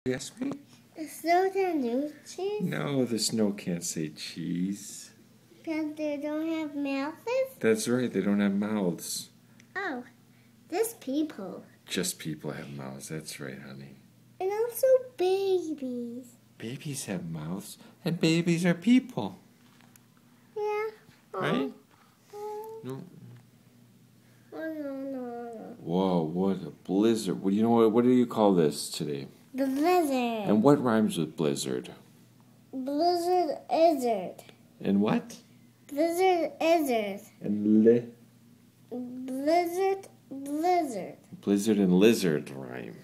Yes, me? The snow can do cheese? No, the snow can't say cheese. Because they don't have mouths? That's right, they don't have mouths. Oh, just people. Just people have mouths, that's right, honey. And also babies. Babies have mouths, and babies are people. Yeah. Right? No. No. Whoa, what a blizzard. Well, you know what do you call this today? The blizzard. And what rhymes with blizzard? Blizzard izzard. And what? Blizzard izzard. And Blizzard. blizzard and lizard rhyme.